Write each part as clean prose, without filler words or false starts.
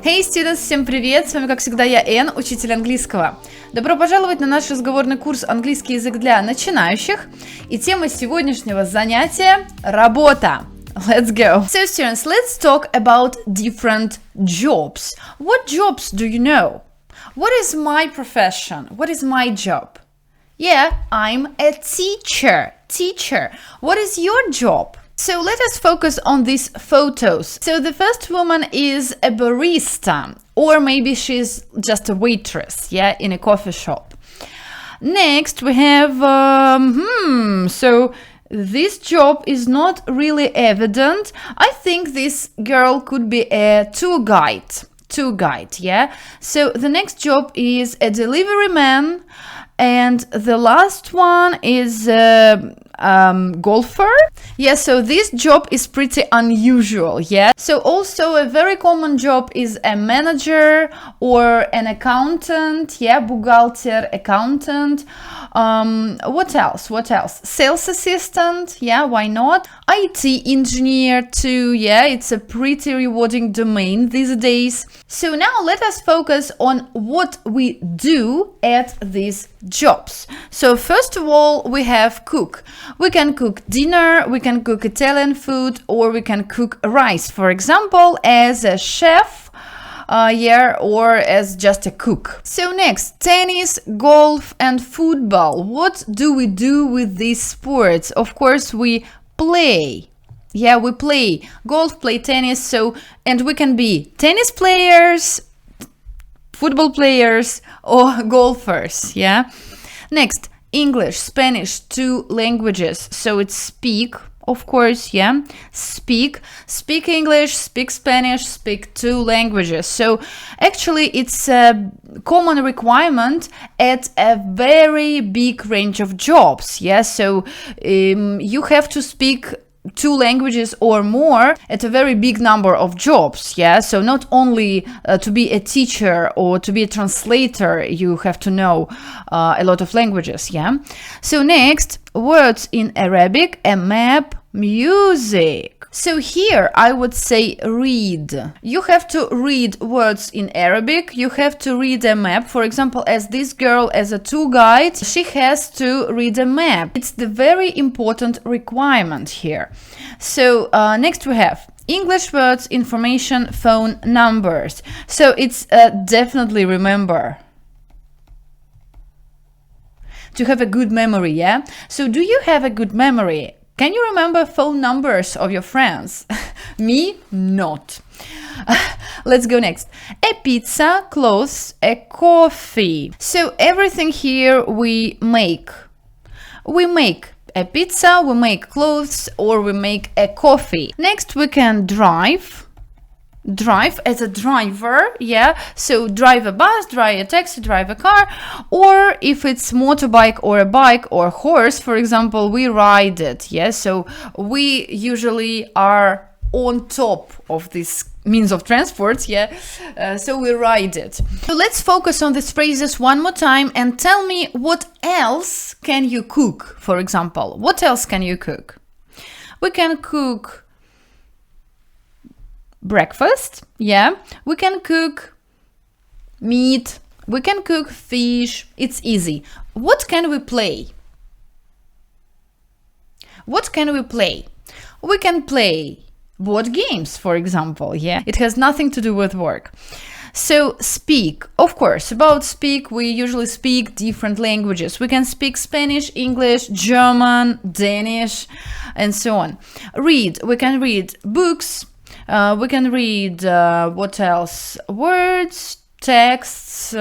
Hey students, всем привет! С вами, как всегда, я Энн, учитель английского. Добро пожаловать на наш разговорный курс «Английский язык для начинающих». И тема сегодняшнего занятия – работа. Let's go! So students, let's talk about different jobs. What jobs do you know? What is my profession? What is my job? Yeah, I'm a teacher. Teacher. What is your job? So let us focus on these photos. So the first woman is a barista, or maybe she's just a waitress, yeah, in a coffee shop. Next we have, so this job is not really evident. I think this girl could be a tour guide, yeah. So the next job is a delivery man, and the last one is golfer. Yeah, so this job is pretty unusual, yeah. So also a very common job is a manager or an accountant, yeah, бухгалтер, accountant. What else? Sales assistant, yeah, why not? IT engineer too, yeah, it's a pretty rewarding domain these days. So now let us focus on what we do at these jobs. So first of all, we have cook. We can cook dinner, we can cook Italian food, or we can cook rice, for example, as a chef, or as just a cook. So next, tennis, golf, and football. What do we do with these sports? Of course, we play. Yeah, we play golf, play tennis, and we can be tennis players, football players, or golfers, yeah. Next, English, Spanish, two languages. So it's speak, of course, yeah. Speak English, speak Spanish, speak two languages. So actually it's a common requirement at a very big range of jobs, yeah. So you have to speak two languages or more at a very big number of jobs, yeah. So not only to be a teacher or to be a translator, you have to know a lot of languages, yeah. So next, words in Arabic, a map, music. So here I would say read. You have to read words in Arabic, you have to read a map. For example, as this girl as a tour guide, she has to read a map. It's the very important requirement here. So next we have English words, information, phone numbers. So it's definitely remember. To have a good memory, yeah? So do you have a good memory? Can you remember phone numbers of your friends? Me, not. Let's go next. A pizza, clothes, a coffee. So everything here we make. We make a pizza, we make clothes, or we make a coffee. Next we can drive as a driver, yeah. So drive a bus, drive a taxi, drive a car, or if it's motorbike or a bike or horse, for example, we ride it, yeah. So we usually are on top of this means of transport, yeah. So we ride it. So let's focus on these phrases one more time and tell me what else can you cook, for example. What else can you cook? We can cook breakfast, yeah. We can cook meat, we can cook fish. It's easy. What can we play? What can we play? We can play board games, for example, yeah. It has nothing to do with work. So speak, of course, about speak, we usually speak different languages. We can speak Spanish, English, German, Danish, and so on. Read, we can read books. We can read, what else? Words, texts,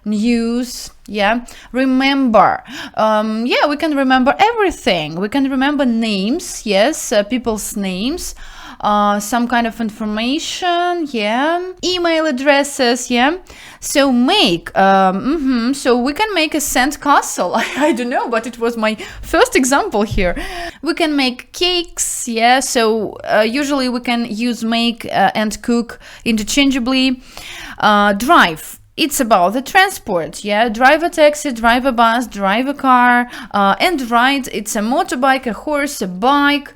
news, yeah. Remember, yeah, we can remember everything. We can remember names, yes, people's names, some kind of information, yeah. Email addresses, yeah. So make, so we can make a sand castle. I don't know, but it was my first example here. We can make cakes, yeah. So usually we can use make and cook interchangeably. Drive. It's about the transport, yeah. Drive a taxi, drive a bus, drive a car, and ride. It's a motorbike, a horse, a bike,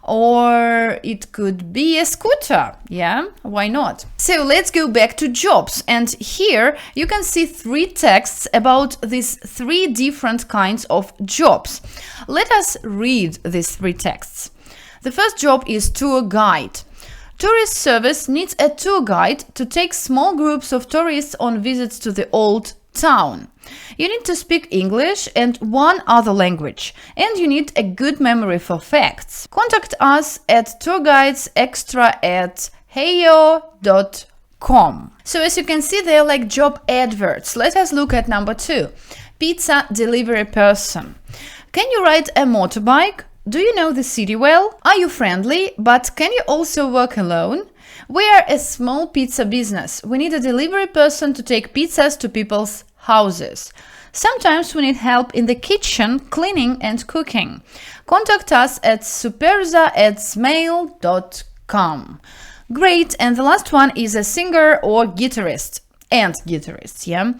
or it could be a scooter. Yeah, why not? So let's go back to jobs, and here you can see 3 texts about these 3 different kinds of jobs. Let us read these 3 texts. The first job is tour guide. Tourist service needs a tour guide to take small groups of tourists on visits to the old town. You need to speak English and 1 other language, and you need a good memory for facts. Contact us at tourguidesextra@heyo.com. So as you can see, they are like job adverts. Let us look at number 2. Pizza delivery person. Can you ride a motorbike? Do you know the city well? Are you friendly, but can you also work alone? We are a small pizza business. We need a delivery person to take pizzas to people's houses. Sometimes we need help in the kitchen, cleaning and cooking. Contact us at superza@smail.com. Great, and the last one is a singer or guitarist. Yeah.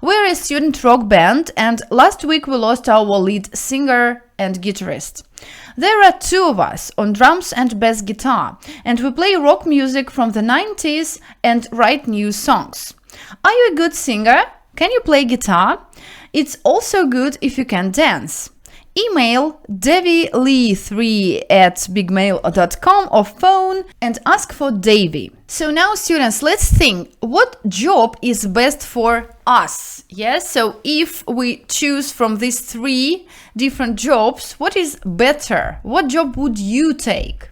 We're a student rock band, and last week we lost our lead singer and guitarist. There are 2 of us on drums and bass guitar, and we play rock music from the 90s and write new songs. Are you a good singer? Can you play guitar? It's also good if you can dance. Email davylee3@bigmail.com or phone and ask for Davy. So now, students, let's think what job is best for us. Yes, so if we choose from these 3 different jobs, what is better? What job would you take?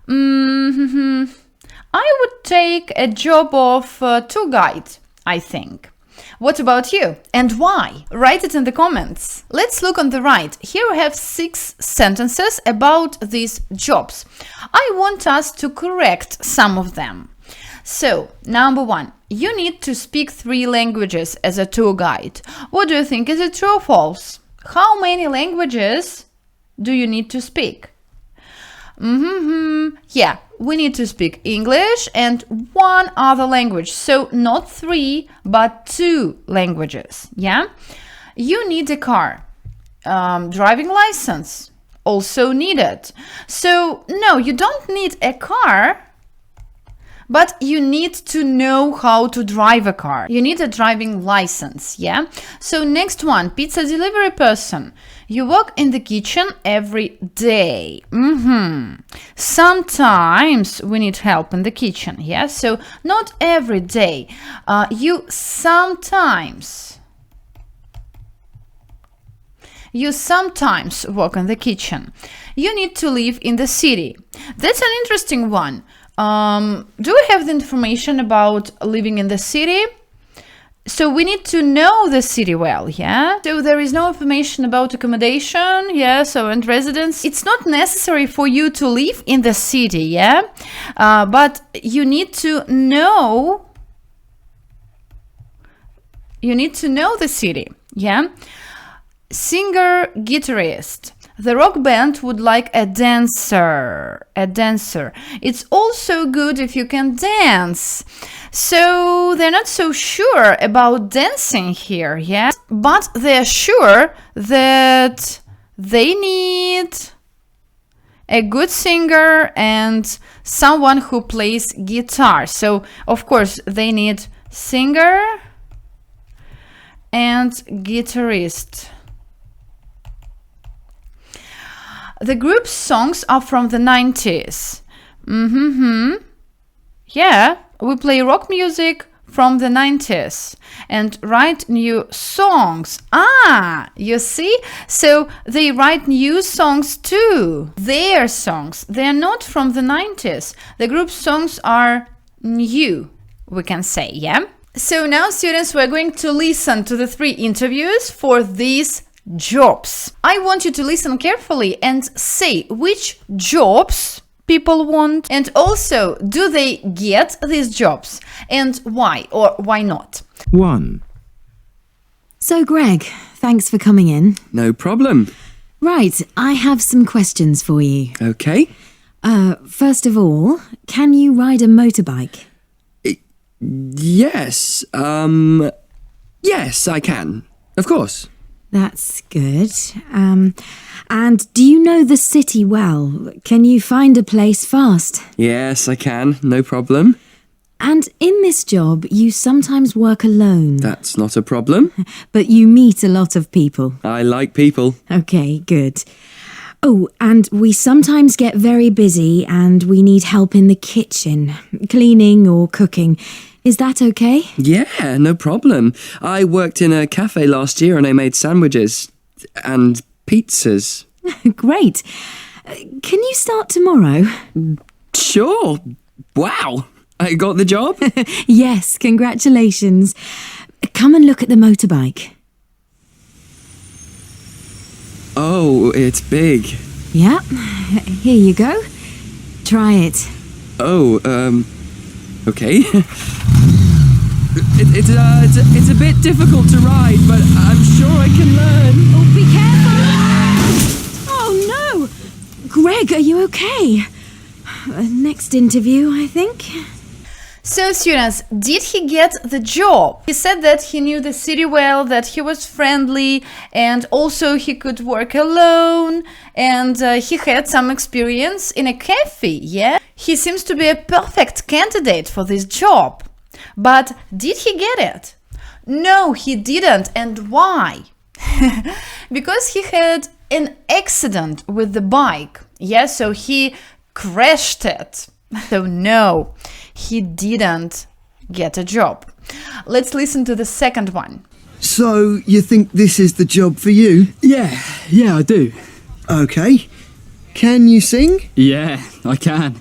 I would take a job of tour guide, I think. What about you? And why? Write it in the comments. Let's look on the right. Here we have 6 sentences about these jobs. I want us to correct some of them. So, number 1. You need to speak 3 languages as a tour guide. What do you think? Is it true or false? How many languages do you need to speak? Yeah, we need to speak English and 1 other language. So not 3, but 2 languages. Yeah. You need a car. Driving license also needed. So no, you don't need a car, but you need to know how to drive a car. You need a driving license. Yeah. So next one, pizza delivery person. You work in the kitchen every day. Sometimes we need help in the kitchen. Yeah. So not every day. You sometimes work in the kitchen. You need to live in the city. That's an interesting one. Do we have the information about living in the city? So we need to know the city well, yeah? So there is no information about accommodation, yeah, so and residence. It's not necessary for you to live in the city, yeah? But you need to know the city, yeah? Singer, guitarist. The rock band would like a dancer. It's also good if you can dance. So they're not so sure about dancing here, yeah? But they're sure that they need a good singer and someone who plays guitar. So, of course, they need singer and guitarist. The group's songs are from the 90s. Yeah, we play rock music from the 90s and write new songs. You see? So they write new songs too. Their songs. They're not from the 90s. The group's songs are new, we can say, yeah? So now, students, we're going to listen to the 3 interviews for these jobs. I want you to listen carefully and say which jobs people want, and also do they get these jobs and why or why not. 1. So Greg, thanks for coming in. No problem. Right, I have some questions for you. Okay. First of all, can you ride a motorbike? Yes. Yes, I can. Of course. That's good. And do you know the city well? Can you find a place fast? Yes, I can. No problem. And in this job, you sometimes work alone. That's not a problem. But you meet a lot of people. I like people. Okay, good. Oh, and we sometimes get very busy and we need help in the kitchen, cleaning or cooking. Is that okay? Yeah, no problem. I worked in a cafe last year and I made sandwiches and pizzas. Great. Can you start tomorrow? Sure. Wow. I got the job? Yes, congratulations. Come and look at the motorbike. Oh, it's big. Yeah, here you go. Try it. Oh, okay. It's a bit difficult to ride, but I'm sure I can learn. Oh, be careful! Oh, no! Greg, are you okay? Next interview, I think. So, students, did he get the job? He said that he knew the city well, that he was friendly, and also he could work alone, and he had some experience in a cafe, yeah? He seems to be a perfect candidate for this job. But did he get it? No, he didn't. And why? Because he had an accident with the bike, yeah? So he crashed it. So no, he didn't get a job. Let's listen to the second one. So, you think this is the job for you? Yeah, I do. Okay. Can you sing? Yeah, I can.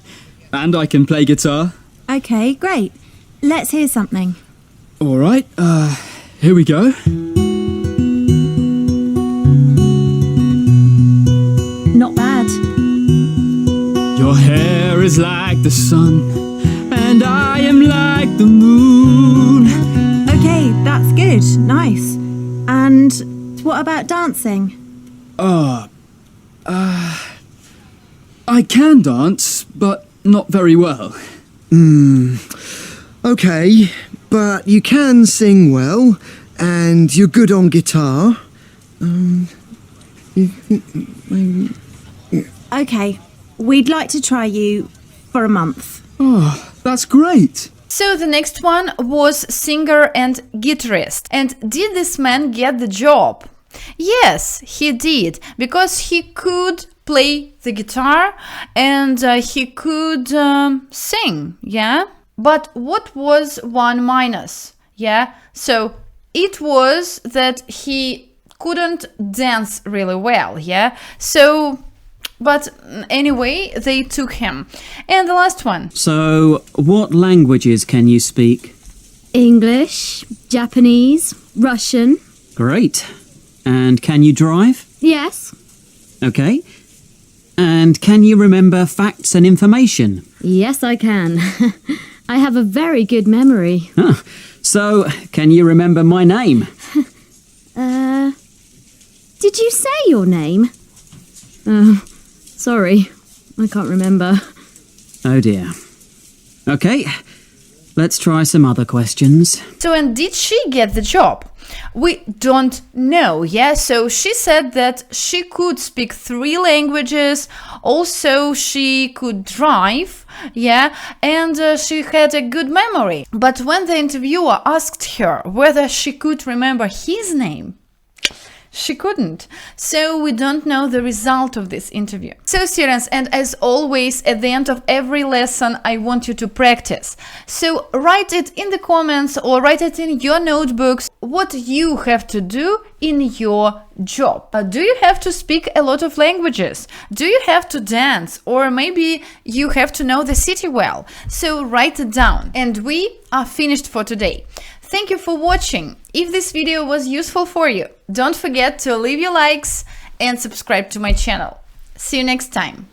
And I can play guitar. Okay, great. Let's hear something. All right, here we go. Not bad. Your hair is like the sun, and I am like the moon. Okay, that's good. Nice. And what about dancing? I can dance, but not very well. Okay, but you can sing well, and you're good on guitar. Okay, we'd like to try you for a month. Oh, that's great. So the next one was singer and guitarist. And did this man get the job? Yes, he did, because he could play the guitar and he could sing, yeah? But what was one minus? Yeah, so it was that he couldn't dance really well, yeah? So, but anyway, they took him. And the last one. So, what languages can you speak? English, Japanese, Russian. Great. And can you drive? Yes. Okay. And can you remember facts and information? Yes, I can. I have a very good memory. Huh. So, can you remember my name? Did you say your name? Sorry, I can't remember. Oh dear. Okay, let's try some other questions. So, and did she get the job? We don't know, yeah? So she said that she could speak 3 languages, also she could drive, yeah? And she had a good memory. But when the interviewer asked her whether she could remember his name, she couldn't. So we don't know the result of this interview. So students, and as always, at the end of every lesson, I want you to practice. So write it in the comments or write it in your notebooks what you have to do in your job. Do you have to speak a lot of languages? Do you have to dance? Or maybe you have to know the city well? So write it down. And we are finished for today. Thank you for watching. If this video was useful for you, don't forget to leave your likes and subscribe to my channel. See you next time.